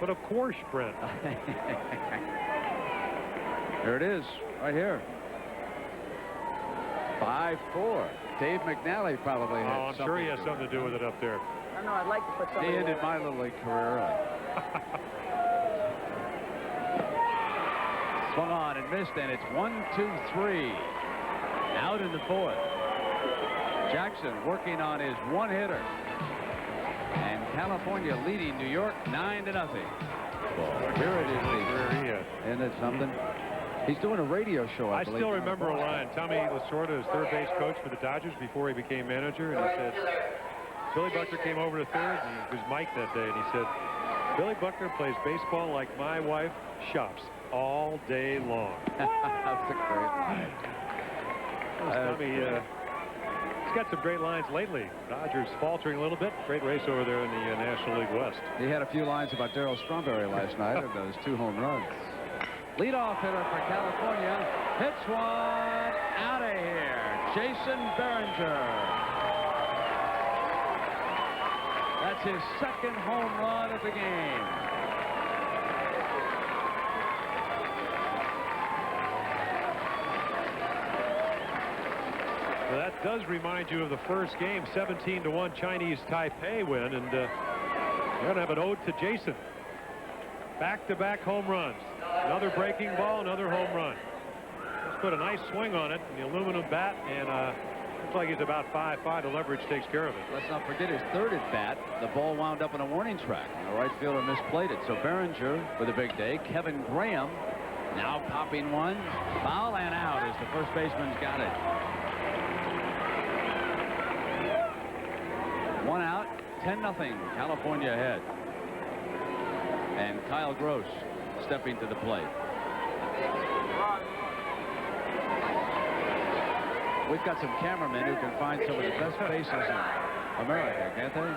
But of course, Brent. There it is, right here. 5-4. Dave McNally probably had I'm sure he has something to do with it up there. I don't know. I'd like to put something. He ended my Little League career early. Swung on and missed, and it's 1-2-3. Out in the fourth. Jackson working on his one-hitter. And California leading New York 9-0. Here it is. Isn't it something? He's doing a radio show, I believe. Still remember a line. Tommy 𝓒𝓱𝓪 is third base coach for the Dodgers before he became manager, and he said, Billy Buckner came over to third, and it was Mike that day, and he said, Billy Buckner plays baseball like my wife shops all day long. That's a great line. Tommy, he's got some great lines lately. Dodgers faltering a little bit. Great race over there in the National League West. He had a few lines about Darryl Strawberry last night of those 2 home runs. Leadoff hitter for California. Hits one out of here. Jason Behringer. That's his second home run of the game. Well, that does remind you of the first game, 17-1 Chinese Taipei win, and we're going to have an ode to Jason. Back-to-back home runs. Another breaking ball, another home run. Let's put a nice swing on it, the aluminum bat, and looks like he's about 5'5". The leverage takes care of it. Let's not forget his third at bat. The ball wound up in a warning track. The right fielder misplayed it. So Behringer with a big day. Kevin Graham now popping one. Foul and out as the first baseman's got it. 1 out, 10-0. California ahead. And Kyle Gross stepping to the plate. We've got some cameramen who can find some of the best faces in America, can't they?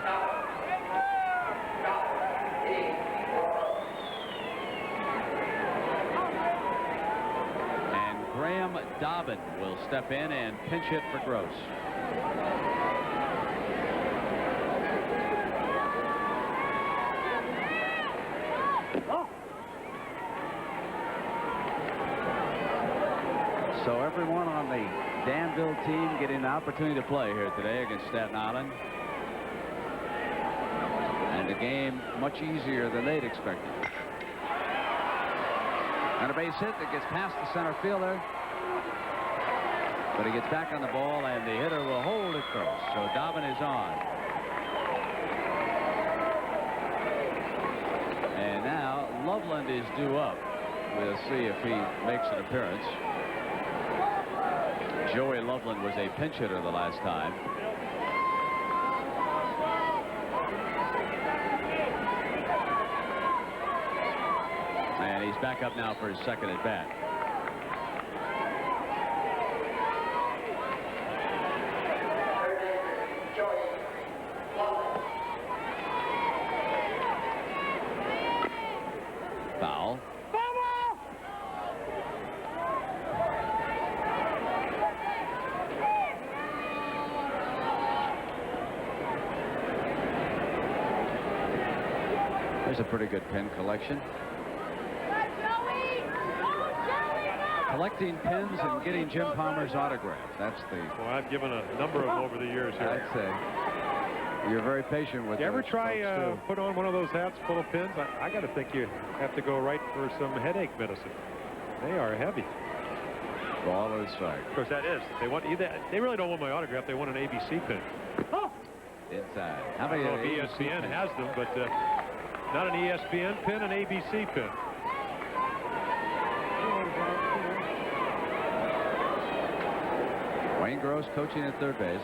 And Graham Dobbin will step in and pinch hit for Gross. So everyone on the Danville team getting an opportunity to play here today against Staten Island. And the game much easier than they'd expected. And a base hit that gets past the center fielder. But he gets back on the ball, and the hitter will hold it close. So Dobbin is on. And now Loveland is due up. We'll see if he makes an appearance. Joey Loveland was a pinch hitter the last time. And he's back up now for his second at bat. Foul. There's a pretty good pin collection. Collecting pins and getting Jim Palmer's autograph. That's the... Well, I've given a number of them over the years here. I'd say. You're very patient with You ever those try folks, too. put on one of those hats full of pins? I got to think you have to go right for some headache medicine. They are heavy. Ball is strike. Of course, that is. They really don't want my autograph. They want an ABC pin. Inside. How I many don't know if ESPN pins? has them, but not an ESPN pin, an ABC pin. Wayne Gross coaching at third base.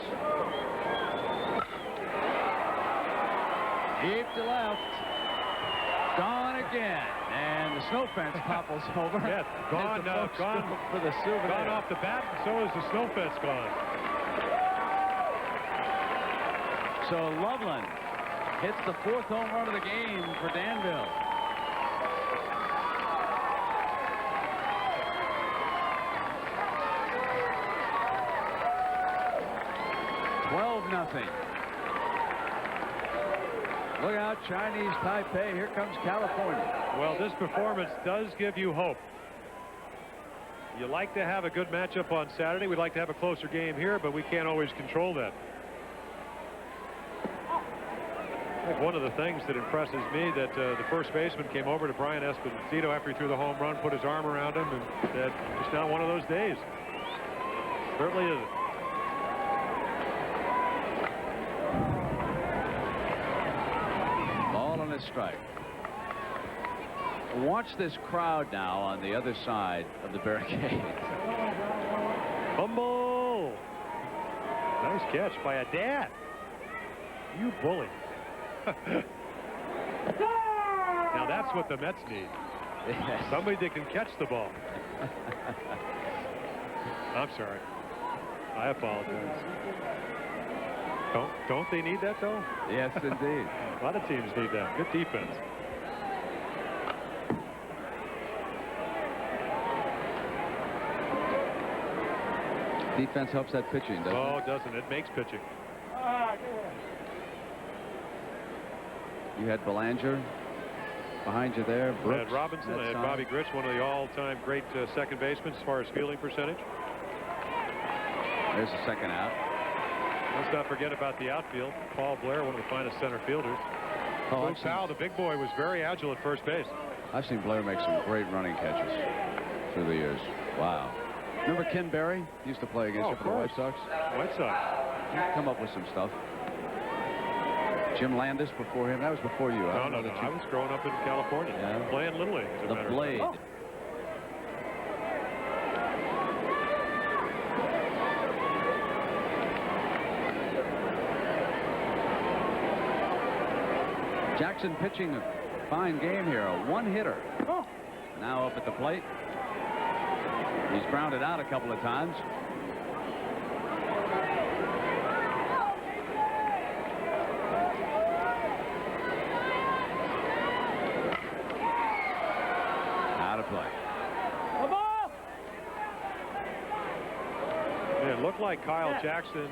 Deep to left. Gone again. And the snow fence topples over. Yeah, gone for the souvenir. Gone off the bat, and so is the snow fence gone. So Loveland hits the fourth home run of the game for Danville. Look out, Chinese Taipei. Here comes California. Well, this performance does give you hope. You like to have a good matchup on Saturday. We'd like to have a closer game here, but we can't always control that. I think one of the things that impresses me that the first baseman came over to Brian Esposito after he threw the home run, put his arm around him, and said, "It's not one of those days." Certainly isn't. Ball and a strike. Watch this crowd now on the other side of the barricade. Fumble. Nice catch by a dad. You bully. Now that's what the Mets need. Yes. Somebody that can catch the ball. I'm sorry. I apologize. Don't they need that, though? Yes, indeed. A lot of teams need that. Good defense. Defense helps that pitching, doesn't it? Oh, it doesn't. It makes pitching. You had Belanger behind you there. I Brooks, had Robinson. I had Bobby Grich, one of the all-time great second basemen as far as fielding percentage. There's the second out. Let's not forget about the outfield. Paul Blair, one of the finest center fielders. Oh, Luke Powell, the big boy, was very agile at first base. I've seen Blair make some great running catches through the years. Wow. Remember Ken Berry? Used to play against you for the White Sox. White Sox. He'd come up with some stuff. Jim Landis before him. That was before you. No. I was growing up in California. Yeah. Playing Little League. The Blade. Oh. Jackson pitching a fine game here. A one-hitter. Oh. Now up at the plate. He's grounded out a couple of times. Out of play. It looked like Kyle Jackson,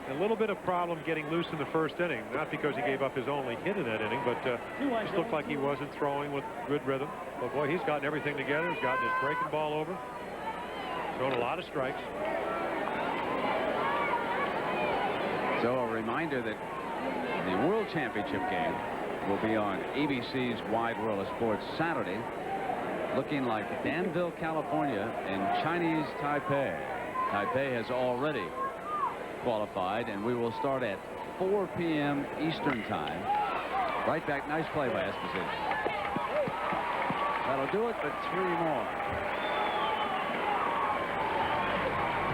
a little bit of problem getting loose in the first inning. Not because he gave up his only hit in that inning, but just looked like he wasn't throwing with good rhythm. But boy, he's gotten everything together. He's gotten his breaking ball over. Thrown a lot of strikes. So a reminder that the World Championship game will be on ABC's Wide World of Sports Saturday, looking like Danville, California, and Chinese Taipei. Taipei has already qualified, and we will start at 4 p.m. Eastern Time. Right back. Nice play by Esposito. That'll do it, but 3 more.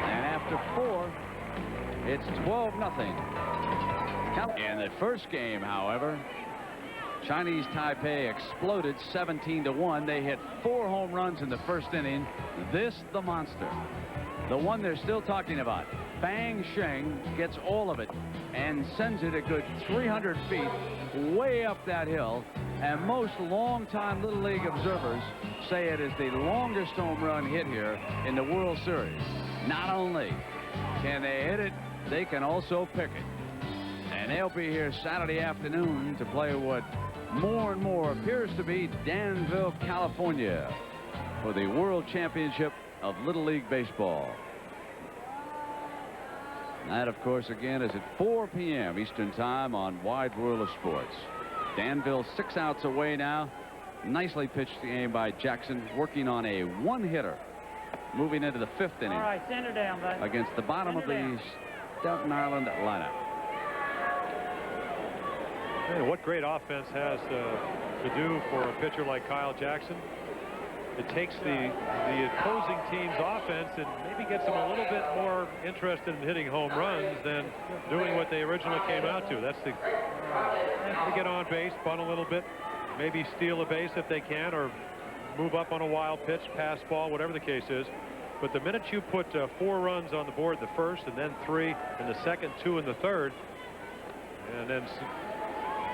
And after 4, it's 12-0. In the first game, however, Chinese Taipei exploded 17-1. They hit 4 home runs in the first inning. This, the monster. The one they're still talking about. Fang Sheng gets all of it and sends it a good 300 feet way up that hill. And most longtime Little League observers say it is the longest home run hit here in the World Series. Not only can they hit it, they can also pick it. And they'll be here Saturday afternoon to play what more and more appears to be Danville, California, for the World Championship of Little League Baseball. That, of course, again, is at 4 p.m. Eastern Time on Wide World of Sports. Danville 6 outs away now. Nicely pitched game by Jackson, working on a one-hitter, moving into the 5th inning. All right, send her down, bud. Against the bottom of the Staten Island lineup. Hey, what great offense has to do for a pitcher like Kyle Jackson. It takes the opposing team's offense and maybe gets them a little bit more interested in hitting home runs than doing what they originally came out to. That's to get on base, bunt a little bit, maybe steal a base if they can, or move up on a wild pitch, pass ball, whatever the case is. But the minute you put 4 runs on the board in the first, and then 3 in the second, 2 in the third, and then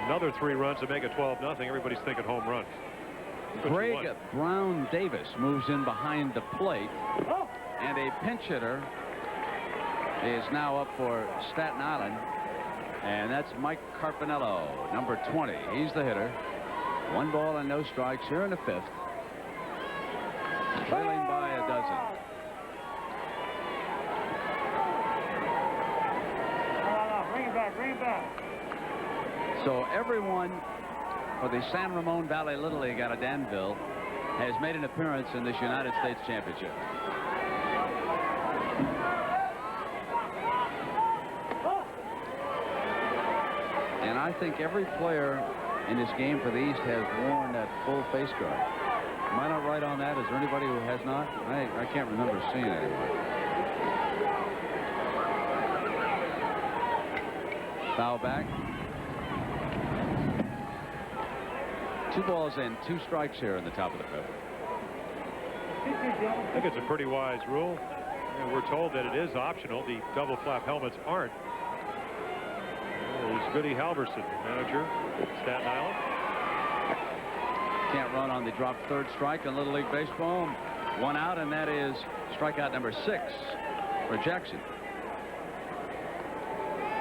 another 3 runs to make it 12-0, everybody's thinking home runs. Greg Brown Davis moves in behind the plate, and a pinch hitter is now up for Staten Island. And that's Mike Carpinello, number 20. He's the hitter. 1 ball and no strikes here in the 5th. Trailing by a dozen. Bring it back, bring it back. So everyone for the San Ramon Valley Little League out of Danville has made an appearance in this United States Championship. And I think every player in this game for the East has worn that full face guard. Am I not right on that? Is there anybody who has not? I can't remember seeing anyone. Foul back. 2 balls and 2 strikes here in the top of the 5th. I think it's a pretty wise rule. And we're told that it is optional. The double flap helmets aren't. There's 𝐵𝓇𝑜𝓈𝓈, manager, Staten Island. Can't run on the drop 3rd strike in Little League Baseball. 1 out, and that is strikeout number 6 for Jackson.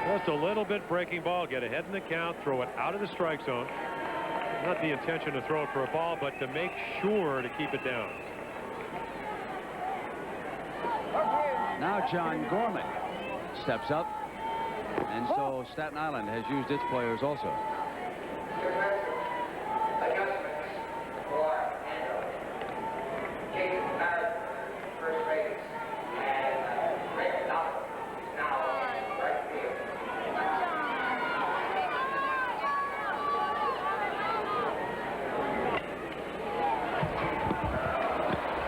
Just a little bit breaking ball. Get ahead in the count. Throw it out of the strike zone. Not the intention to throw it for a ball, but to make sure to keep it down. Now John Gorman steps up, and so Staten Island has used its players also.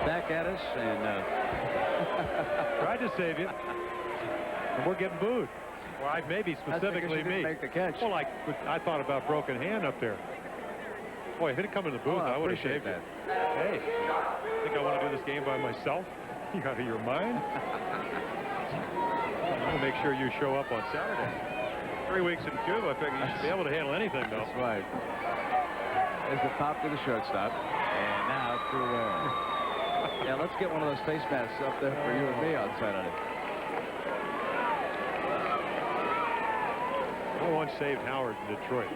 Back at us, and tried to save you, and we're getting booed. Well, maybe specifically me. Make the catch. Well, I thought about broken hand up there. Boy, if it had come in the booth, I would have shaved that. it. Hey, think I want to do this game by myself? You out of your mind? I want to make sure you show up on Saturday. 3 weeks in Cuba, I figure you should be able to handle anything, though. That's right. There's the pop to the shortstop, and now to yeah, let's get one of those face masks up there for you and me on Saturday. I once saved Howard in Detroit.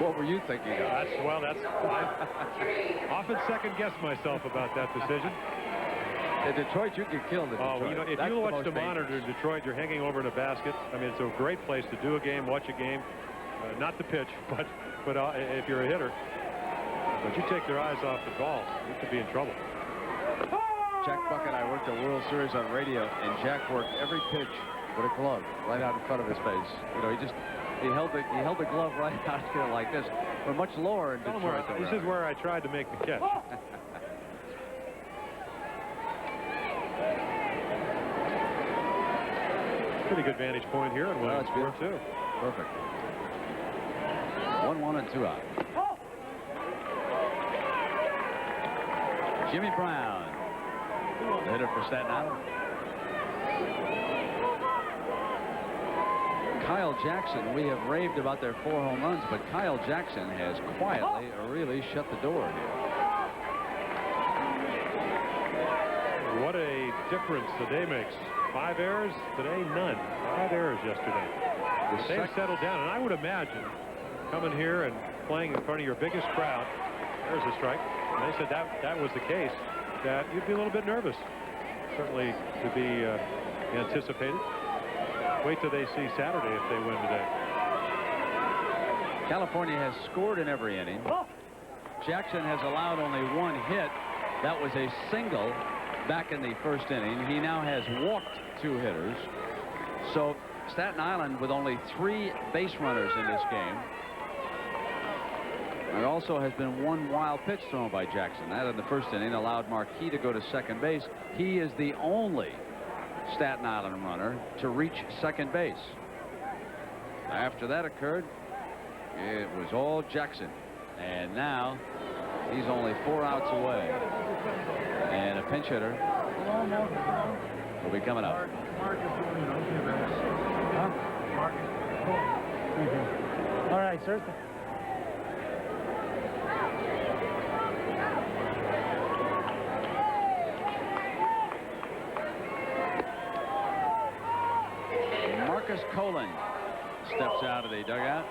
What were you thinking of? I often second-guess myself about that decision. In Detroit, you get killed in Detroit. Oh, you know, if you watch the monitor in Detroit, you're hanging over in a basket. I mean, it's a great place to do a game, watch a game. Not to pitch, but if you're a hitter. But you take their eyes off the ball, you could be in trouble. Jack Buck and I worked a World Series on radio, and Jack worked every pitch with a glove right out in front of his face. You know, he held the glove right out here like this. We're much lower in Detroit. This is where I tried to make the catch. Pretty good vantage point here on Williamsport, too. Perfect. 1-1 and 2 out. Jimmy Brown, the hitter for Staten Island. Kyle Jackson, we have raved about their 4 home runs, but Kyle Jackson has quietly really shut the door here. What a difference the day makes. 5 errors today, none. 5 errors yesterday. They've settled down, and I would imagine coming here and playing in front of your biggest crowd. There's a strike. And they said that was the case, that you'd be a little bit nervous. Certainly to be anticipated. Wait till they see Saturday if they win today. California has scored in every inning. Jackson has allowed only 1 hit. That was a single back in the 1st inning. He now has walked 2 hitters. So Staten Island with only 3 base runners in this game. There also has been 1 wild pitch thrown by Jackson. That in the 1st inning allowed 𝒟𝒃 to go to second base. He is the only Staten Island runner to reach second base. After that occurred, it was all Jackson. And now he's only 4 outs away. And a pinch hitter will be coming up. All right, sir. Marcus Colin steps out of the dugout.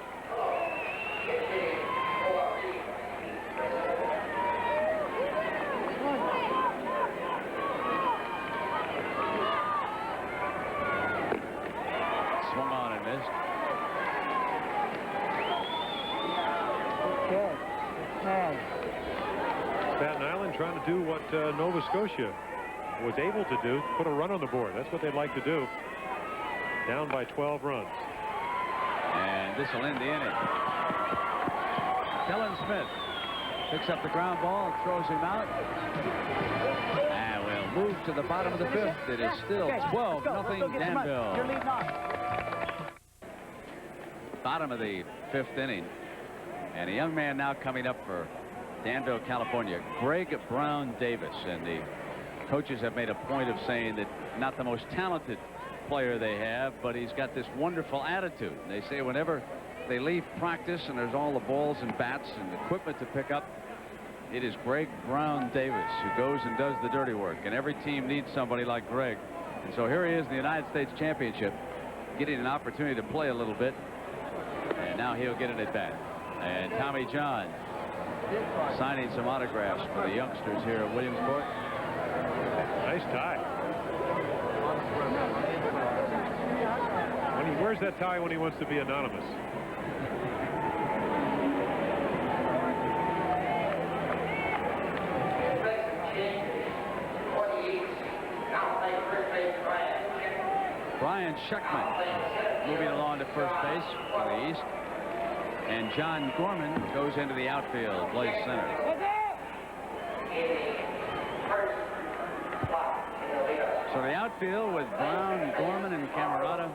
Swung on and missed. Staten Island trying to do what Nova Scotia was able to do, put a run on the board. That's what they'd like to do. Down by 12 runs. And this will end the inning. Kellen Smith picks up the ground ball and throws him out. And we'll move to the bottom of the fifth. It is still 12-0 Danville. You're leading off. Bottom of the fifth inning. And a young man now coming up for Danville, California, Greg Brown Davis. And the coaches have made a point of saying that not the most talented player they have, but he's got this wonderful attitude. And they say whenever they leave practice and there's all the balls and bats and equipment to pick up, it is Greg Brown Davis who goes and does the dirty work. And every team needs somebody like Greg. And so here he is in the United States Championship, getting an opportunity to play a little bit. And now he'll get an at-bat. And Tommy John signing some autographs for the youngsters here at Williamsport. Nice tie. When he wears that tie when he wants to be anonymous. Brian Schuckman moving along to first base for the East. And John Gorman goes into the outfield, plays center. So the outfield with Brown, Gorman, and Camarada,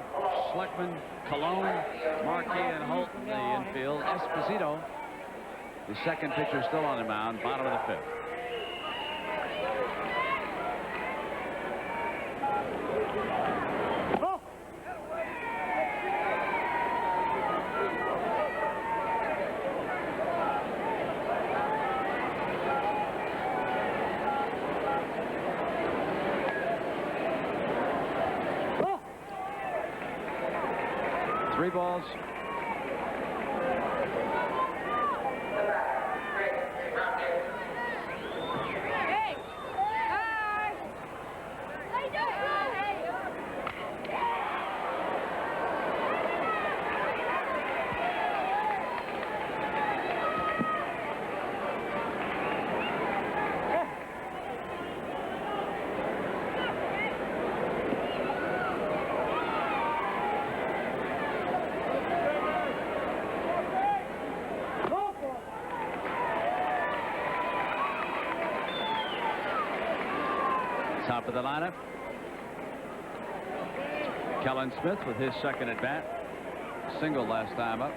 Schleckman, Cologne, Marquis, and Holt in the infield. Esposito, the second pitcher, still on the mound, bottom of the fifth. Three balls. Top of the lineup, Kellen Smith with his second at bat. Single last time up.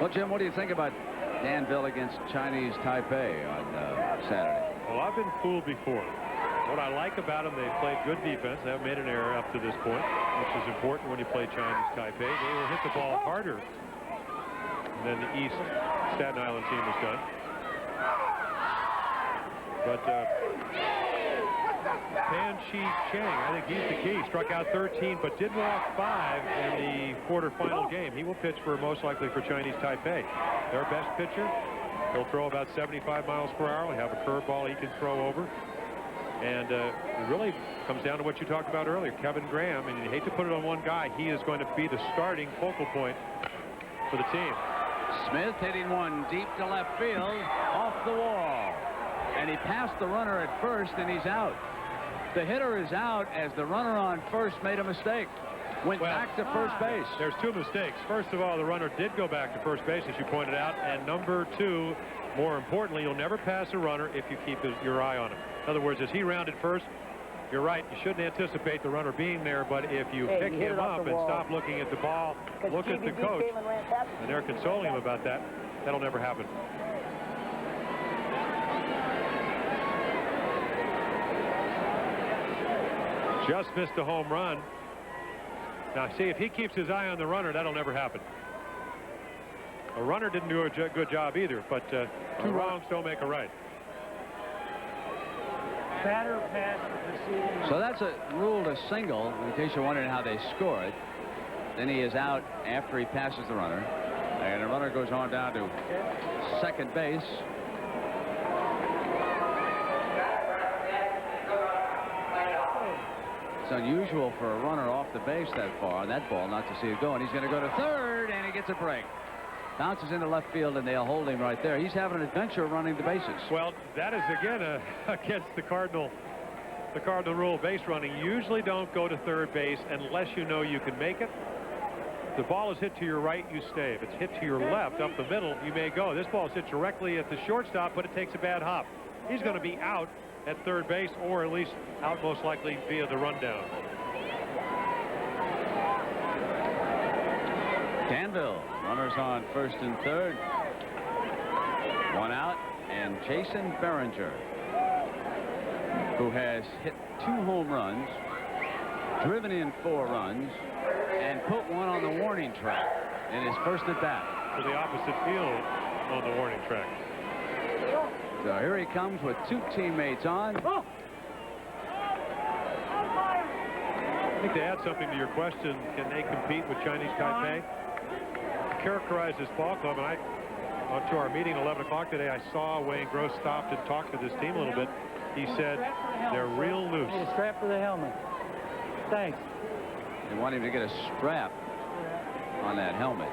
Well, Jim, what do you think about Danville against Chinese Taipei on Saturday? Well, I've been fooled before. What I like about them, they've played good defense. They haven't made an error up to this point, which is important when you play Chinese Taipei. They will hit the ball harder than the East Staten Island team has done. But Pan Chi Chang, I think he's the key. Struck out 13, but did walk 5 in the quarterfinal game. He will pitch for most likely for Chinese Taipei. Their best pitcher. He'll throw about 75 miles per hour. He'll have a curveball he can throw over. And it really comes down to what you talked about earlier, Kevin Graham. And you hate to put it on one guy. He is going to be the starting focal point for the team. Smith hitting one deep to left field, off the wall. And he passed the runner at first, and he's out. The hitter is out as the runner on first made a mistake. Went back to first base. There's two mistakes. First of all, the runner did go back to first base, as you pointed out. And number two, more importantly, you'll never pass a runner if you keep your eye on him. In other words, as he rounded first, you're right, you shouldn't anticipate the runner being there, but if you pick him up and stop looking at the ball, look at the coach, and they're consoling him about that, that'll never happen. Just missed a home run. Now, see, if he keeps his eye on the runner, that'll never happen. A runner didn't do a good job either, but two wrongs don't make a right. Batter pass the preceding. So that's ruled a single, in case you're wondering how they score it. Then he is out after he passes the runner. And the runner goes on down to second base. It's unusual for a runner off the base that far on that ball not to see it go. And he's going to go to third, and he gets a break. Bounces into left field, and they'll hold him right there. He's having an adventure running the bases. Well, that is again against the Cardinal rule of base running. You usually don't go to third base unless you know you can make it. If the ball is hit to your right, you stay. If it's hit to your left, up the middle, you may go. This ball is hit directly at the shortstop, but it takes a bad hop. He's going to be out at third base, or at least out most likely via the rundown. Danville, runners on first and third. One out, and Jason Behringer, who has hit 2 home runs, driven in 4 runs, and put one on the warning track in his first at bat. To the opposite field on the warning track. So here he comes with 2 teammates on. I think to add something to your question, can they compete with Chinese Taipei? To characterize this ball club, and onto our meeting at 11 o'clock today, I saw Wayne Gross stopped and talked to this team a little bit. He said they're real loose. Need a strap for the helmet. Thanks. They want him to get a strap on that helmet.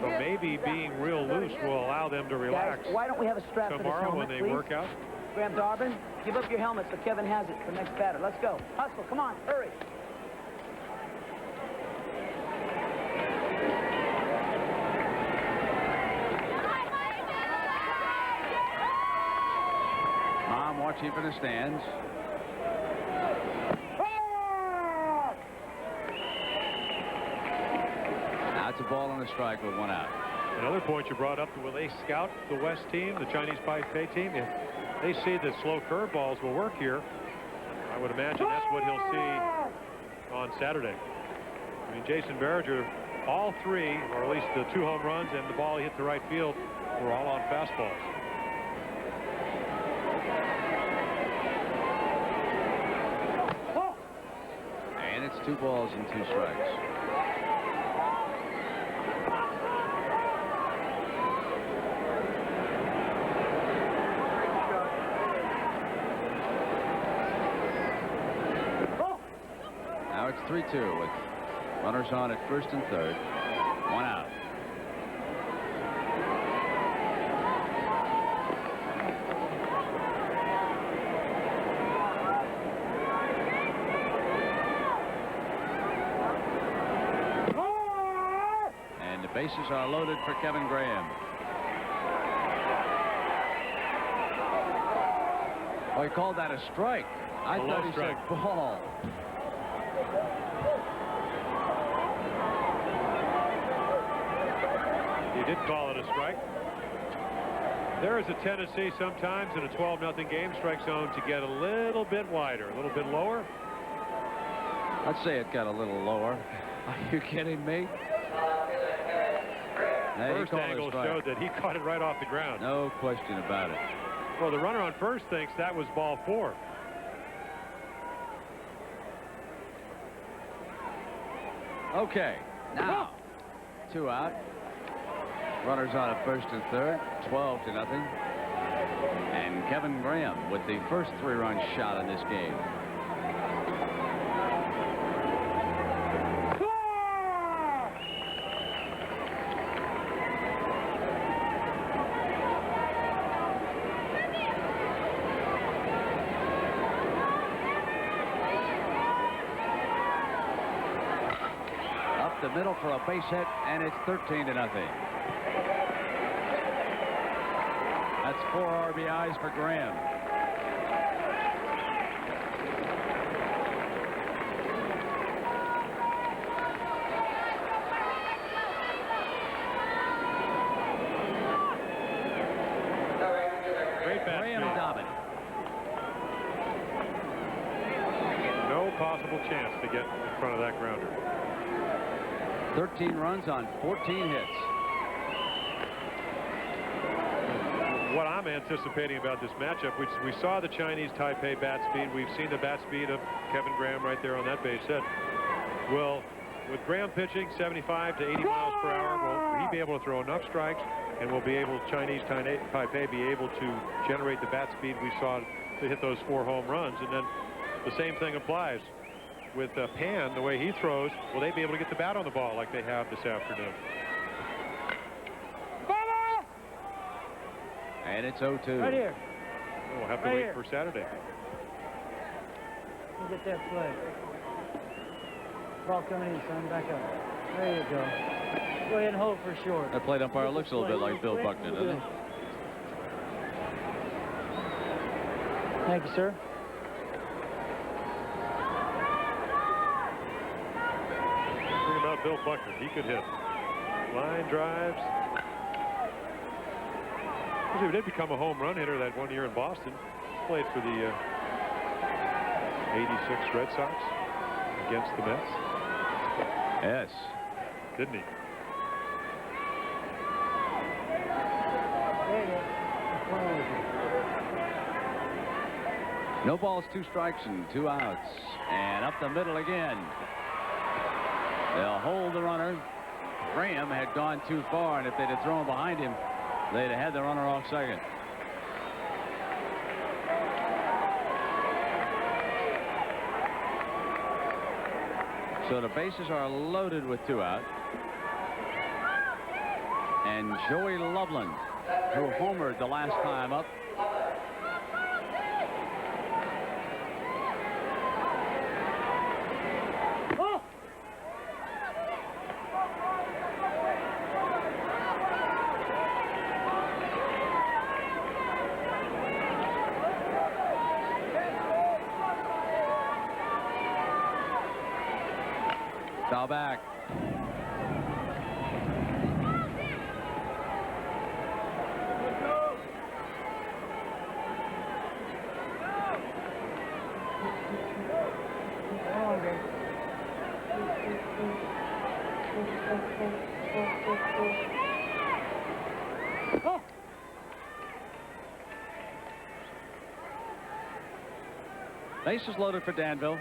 So maybe being real loose will allow them to relax. Guys, why don't we have a strap for this tomorrow helmet, when they please? work out. Graham Darvin, give up your helmet so Kevin has it for next batter. Let's go. Hustle, come on, hurry. Mom watching from the stands. Now it's a ball and a strike with 1 out. Another point you brought up, will they scout the West team, the Chinese Taipei team? If they see that slow curveballs will work here, I would imagine that's what he'll see on Saturday. I mean, Jason Behringer, all 3, or at least the 2 home runs and the ball he hit to right field, were all on fastballs. And it's 2 balls and 2 strikes. Now it's 3-2 with runners on at first and third. 1 out. And the bases are loaded for Kevin Graham. Oh, he called that a strike. I thought he said ball. He did call it a strike. There is a tendency sometimes in a 12-0 game strike zone to get a little bit wider, a little bit lower. I'd say it got a little lower. Are you kidding me? First angle showed that he caught it right off the ground. No question about it. Well, the runner on first thinks that was ball 4. Okay, now 2 out. Runners on at first and third, 12-0. And Kevin Graham with the first 3-run shot in this game. Up the middle for a base hit, and it's 13-0. That's 4 RBIs for Graham. Great bat. Graham dominant. No possible chance to get in front of that grounder. 13 runs on 14 hits. What I'm anticipating about this matchup, we saw the Chinese Taipei bat speed. We've seen the bat speed of Kevin Graham right there on that base hit. Well, with Graham pitching 75 to 80 miles per hour, will he be able to throw enough strikes, and will Chinese Taipei be able to generate the bat speed we saw to hit those 4 home runs? And then the same thing applies with Pan, the way he throws. Will they be able to get the bat on the ball like they have this afternoon? And it's 0-2. Right here. We'll have to Right wait here. for Saturday. Look at that play. Ball coming in, son. Back up. There you go. Go ahead and hold for short. That plate umpire looks a little bit like Bill Buckner, doesn't he? Thank you, sir. Think about Bill Buckner. He could hit. Line drives. He did become a home run hitter that one year in Boston. Played for the 86 Red Sox against the Mets. Yes. Didn't he? There you go. What's wrong with you? No balls, 2 strikes, and 2 outs. And up the middle again. They'll hold the runner. Graham had gone too far, and if they'd have thrown behind him, they'd have had the runner off second. So the bases are loaded with 2 out. And Joey Loveland, who homered the last time up, foul back. Bases loaded for Danville.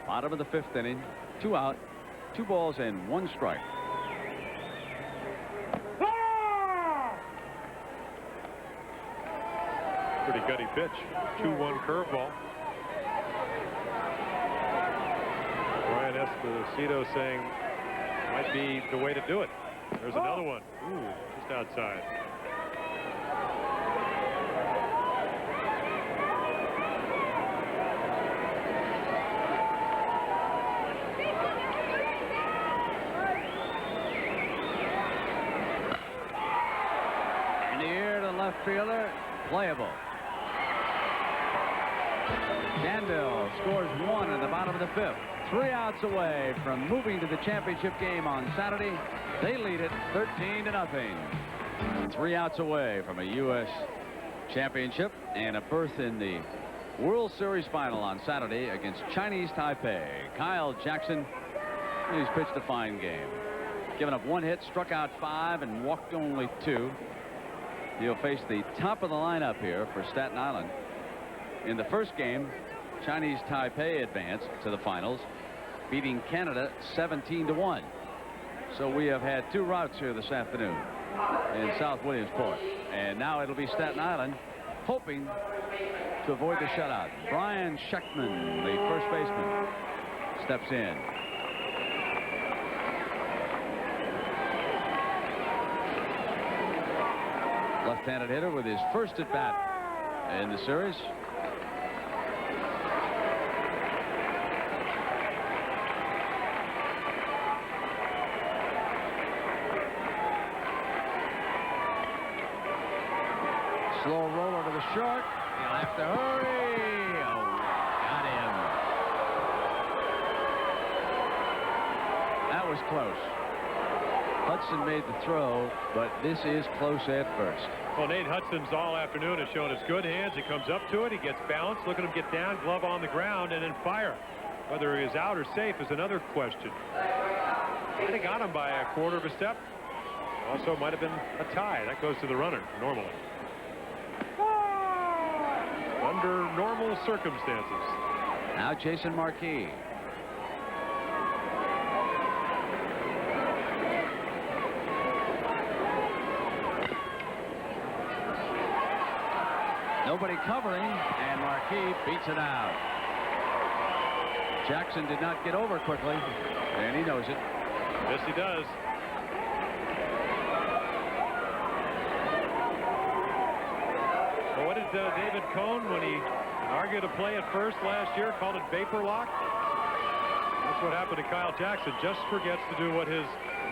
Bottom of the 5th inning. 2 out, 2 balls, and 1 strike. Pretty gutty pitch. 2-1 curveball. Brian Esposito saying might be the way to do it. There's another one. Ooh, just outside. Fielder, playable. Danville scores 1 at the bottom of the 5th. 3 outs away from moving to the championship game on Saturday. They lead it 13-0. 3 outs away from a U.S. championship and a berth in the World Series final on Saturday against Chinese Taipei. Kyle Jackson, he's pitched a fine game. Given up 1 hit, struck out 5, and walked only 2. He'll face the top of the lineup here for Staten Island. In the first game, Chinese Taipei advanced to the finals, beating Canada 17-1. So we have had 2 routes here this afternoon in South Williamsport. And now it'll be Staten Island hoping to avoid the shutout. Brian Schechtman, the first baseman, steps in. Left-handed hitter with his first at-bat in the series. Slow roller to the short. He'll have to hurry. Oh, got him. That was close. Hudson made the throw, but this is close at first. Well, Nate Hudson's all afternoon has shown us good hands. He comes up to it. He gets balanced. Look at him get down, glove on the ground, and then fire. Whether he is out or safe is another question. Might have got him by a quarter of a step. Also might have been a tie. That goes to the runner normally. Under normal circumstances. Now Jason Marquis. Nobody covering, and Marquis beats it out. Jackson did not get over quickly, and he knows it. Yes, he does. Well, what did David Cohn, when he argued a play at first last year, called it vapor lock? That's what happened to Kyle Jackson. Just forgets to do what his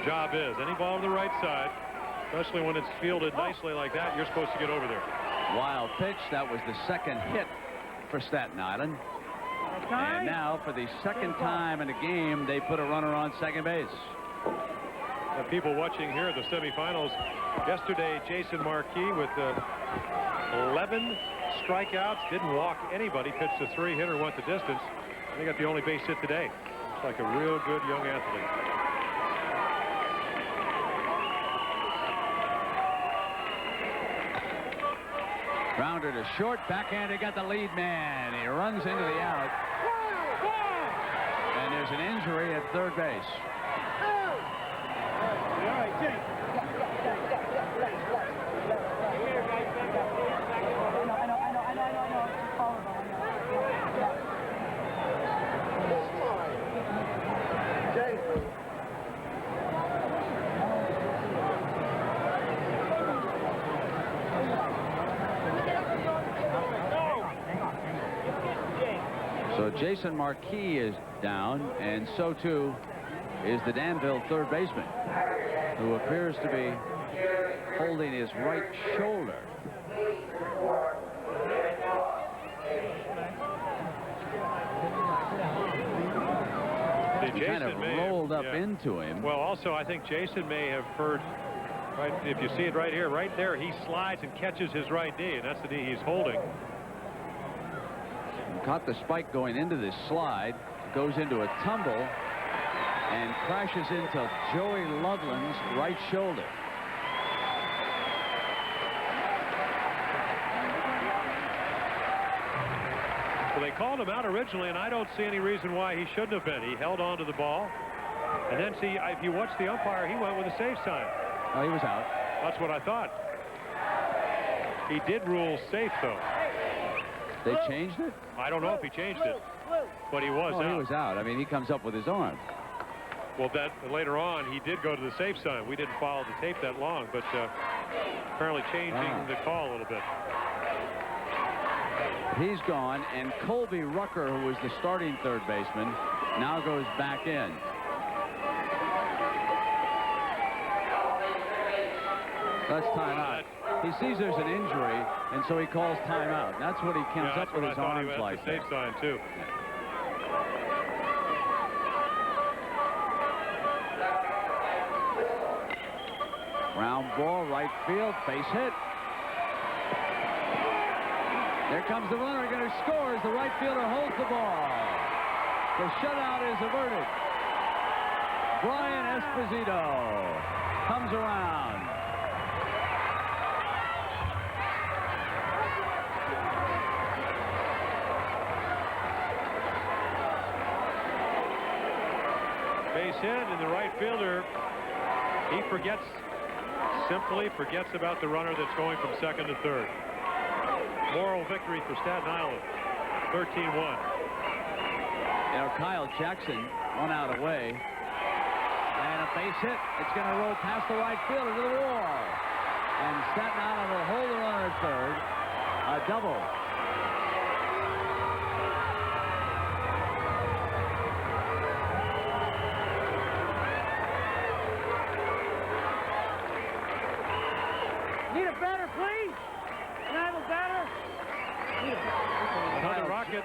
job is. Any ball to the right side, especially when it's fielded nicely like that, you're supposed to get over there. Wild pitch. That was the second hit for Staten Island. And now, for the second time in a game, they put a runner on second base. The people watching here, the semifinals, yesterday, Jason Marquis with 11 strikeouts, didn't walk anybody, pitched a 3-hitter, went the distance. They got the only base hit today. Looks like a real good young athlete. Grounder to short, backhander, got the lead man. He runs into the out. And there's an injury at third base. So Jason Marquis is down, and so too is the Danville third baseman, who appears to be holding his right shoulder. He kind of rolled up into him. Well, also, I think Jason may have heard, right, if you see it right here, right there, he slides and catches his right knee, and that's the knee he's holding. Caught the spike going into this slide, goes into a tumble, and crashes into Joey Loveland's right shoulder. Well, they called him out originally, and I don't see any reason why he shouldn't have been. He held on to the ball, and then see, if you watch the umpire, he went with a safe sign. Oh, he was out. That's what I thought. He did rule safe, though. They changed it? I don't know if he changed it, but he was out. He was out. I mean, he comes up with his arm. Well, that later on, he did go to the safe sign. We didn't follow the tape that long, but apparently changing the call a little bit. He's gone, and 𝓊𝓃, who was the starting third baseman, now goes back in. That's timeout. He sees there's an injury, and so he calls timeout. That's what he comes up with his arms like. Safe sign too. Ground ball, right field, base hit. There comes the runner, going to score as the right fielder holds the ball. The shutout is averted. Brian Esposito comes around. Base hit, and the right fielder, he simply forgets about the runner that's going from second to third. Moral victory for Staten Island, 13-1. You know, Kyle Jackson, 1 out away, and a base hit. It's going to roll past the right field into the wall, and Staten Island will hold the runner at third. A double. Need a batter, please. Can I have a batter? Another rocket.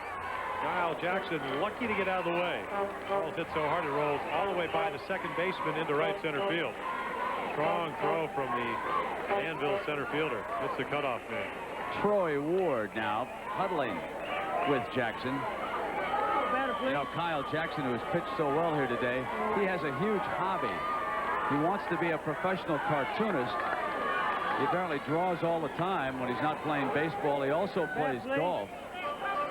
Kyle Jackson lucky to get out of the way. Ball hit so hard it rolls all the way by the second baseman into right center field. Strong throw from the Danville center fielder. It's the cutoff man. Troy Ward now huddling with Jackson. Batter, please. You know, Kyle Jackson, who has pitched so well here today, he has a huge hobby. He wants to be a professional cartoonist. He apparently draws all the time when he's not playing baseball. He also plays golf.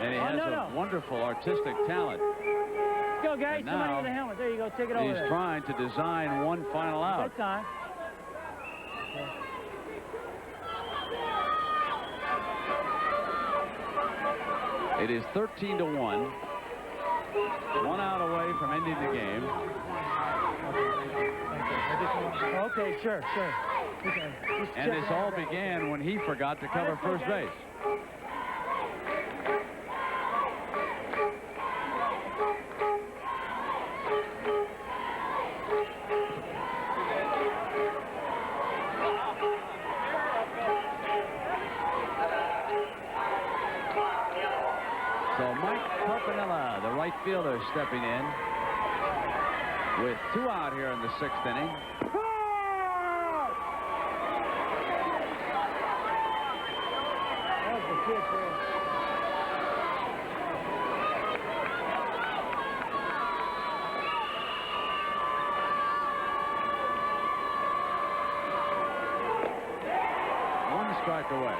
And he has a wonderful artistic talent. Let's go, guys. Somebody with a helmet. There you go. Take it over. He's trying to design one final out. Good time. It is 13-1. 1 out away from ending the game. Okay, sure. Okay. And this all began when he forgot to cover first base. So 𝓤𝓪𝓻𝓭, the right fielder, stepping in with 2 out here in the 6th inning. One strike away.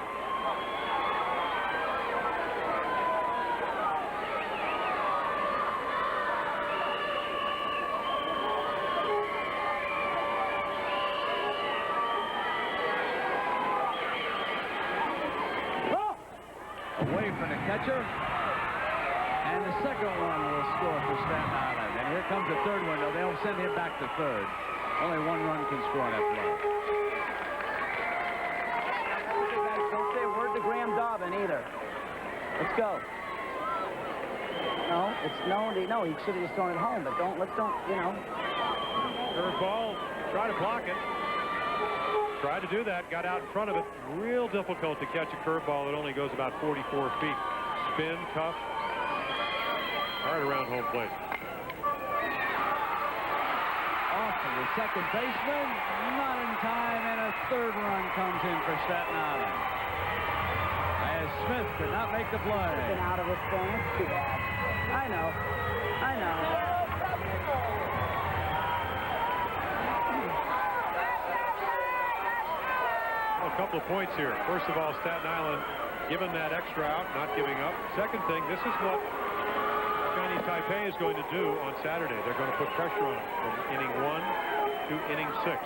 Away from the catcher. And the second one will score for Staten Island. And here comes the third window. They'll send him back to third. Only 1 run can score on that play. Don't say a word to 𝒟𝒻𝓸𝓂 either. Let's go. No, it's no, he should have just thrown it home, but let's don't, you know. Curveball, try to block it. Tried to do that, got out in front of it. Real difficult to catch a curveball that only goes about 44 feet. Spin, tough, hard around home plate. Off to the second baseman, not in time, and a third run comes in for Staten Island. As Smith could not make the play. Been out of this thing. It's too bad. I know. Well, a couple of points here. First of all, Staten Island given that extra out, not giving up. Second thing, this is what Chinese Taipei is going to do on Saturday. They're going to put pressure on them from inning 1 to inning 6.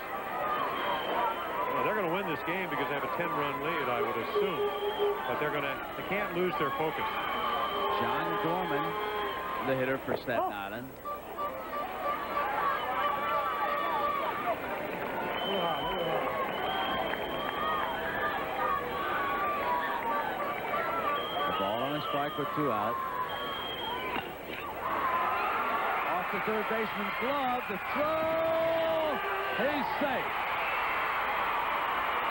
Well, they're going to win this game because they have a 10-run lead, I would assume. But they can't lose their focus. John Gorman, the hitter for Staten Island. The ball on a strike with 2 out. Off the third baseman's glove, the throw. He's safe.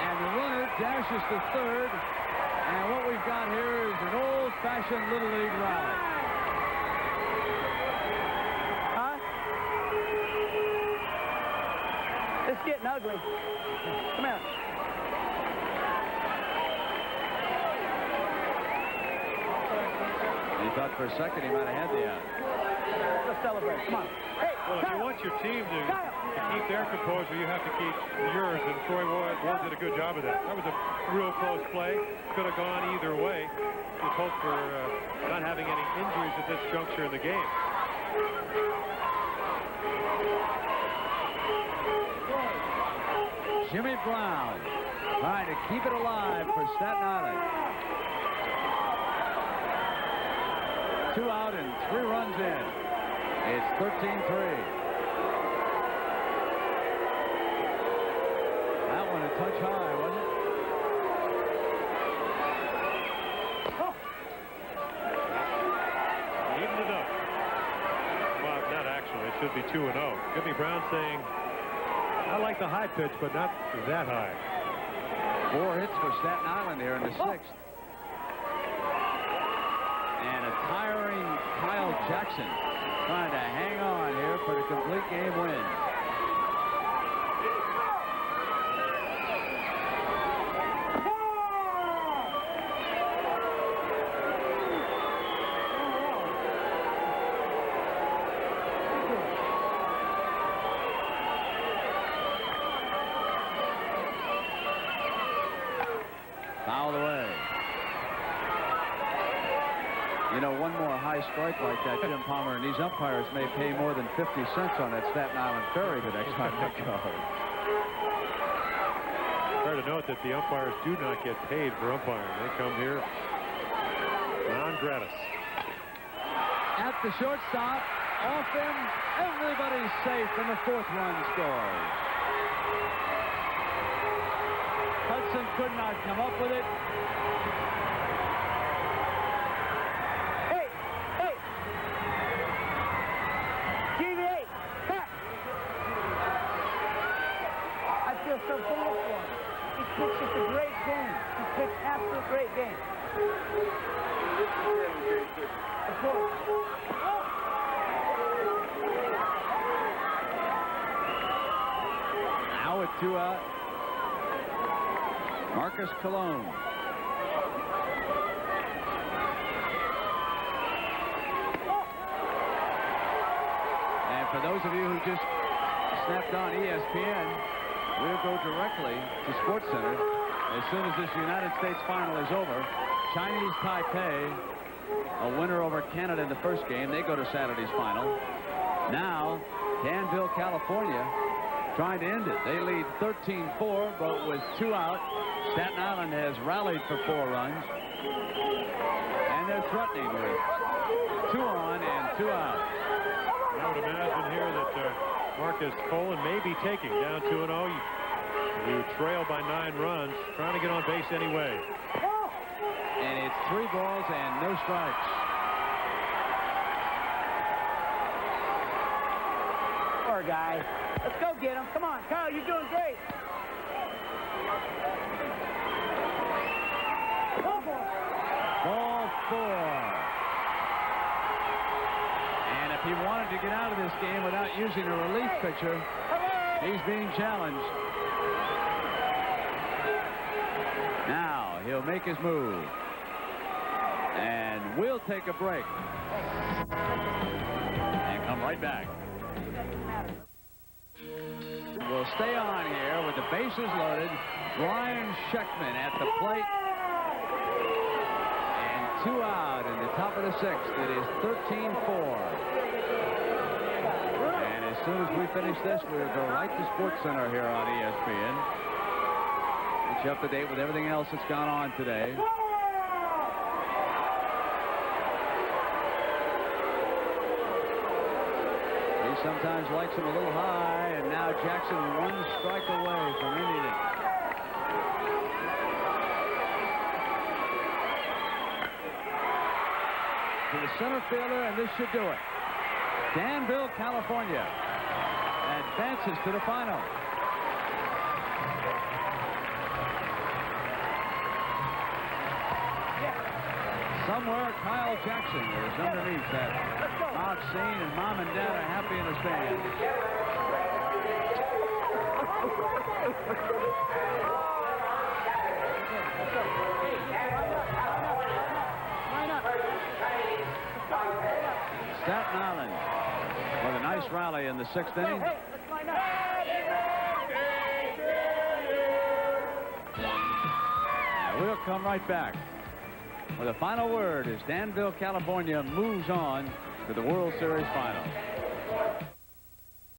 And the runner dashes to third. And what we've got here is an old-fashioned Little League rally. Huh? It's getting ugly. Come here. He thought for a second he might have had the out. Let's celebrate. Come on. Hey, Well, if you want your team to keep their composure, you have to keep yours, and Troy Ward did a good job of that. That was a real close play. Could have gone either way. Just hope for not having any injuries at this juncture in the game. Jimmy Brown trying to keep it alive for Staten Island. 2 out and 3 runs in. It's 13-3. That one a touch high, wasn't it? Evened it up. Well, not actually. It should be 2-0. Jimmy Brown saying, I like the high pitch, but not that high. 4 hits for Staten Island here in the 6th. And a tiring Kyle Jackson trying to hang on here for the complete game win. Fouled away. You know, one more high strike like that, Jim Palmer, and these umpires may pay more than 50 cents on that Staten Island ferry the next time they go. Fair to note that the umpires do not get paid for umpiring. They come here non-gratis. At the shortstop, off him, everybody's safe, and the 4th run scores. Hudson could not come up with it. So bad for him. He pitched just a great game. He pitched absolute great game. Of course. Now with 2 out. Marcus Colon. And for those of you who just snapped on ESPN, we'll go directly to SportsCenter as soon as this United States final is over. Chinese Taipei, a winner over Canada in the first game. They go to Saturday's final. Now, Danville, California, trying to end it. They lead 13-4, but with 2 out. Staten Island has rallied for 4 runs. And they're threatening with 2 on and 2 out. I would imagine here that Marcus Colon may be taking down 2-0. You trail by 9 runs, trying to get on base anyway. And it's 3 balls and no strikes. Poor guy. Let's go get him. Come on, Kyle, you're doing great. Ball 4. And if he wanted to get out of this game without using a relief pitcher, he's being challenged. Now he'll make his move. And we'll take a break. And come right back. We'll stay on here with the bases loaded. Brian Schechtman at the plate. And 2 out in the top of the 6th. It is 13-4. And as soon as we finish this, we'll go right to SportsCenter here on ESPN. Get you up to date with everything else that's gone on today. He sometimes likes him a little high, and now Jackson 1 strike away from ending it. To the center fielder, and this should do it. Danville, California advances to the final. Somewhere, Kyle Jackson is underneath that box scene, and Mom and Dad are happy in the stand. Staten Island with a nice rally in the 6th inning. And we'll come right back with a final word as Danville, California moves on to the World Series final.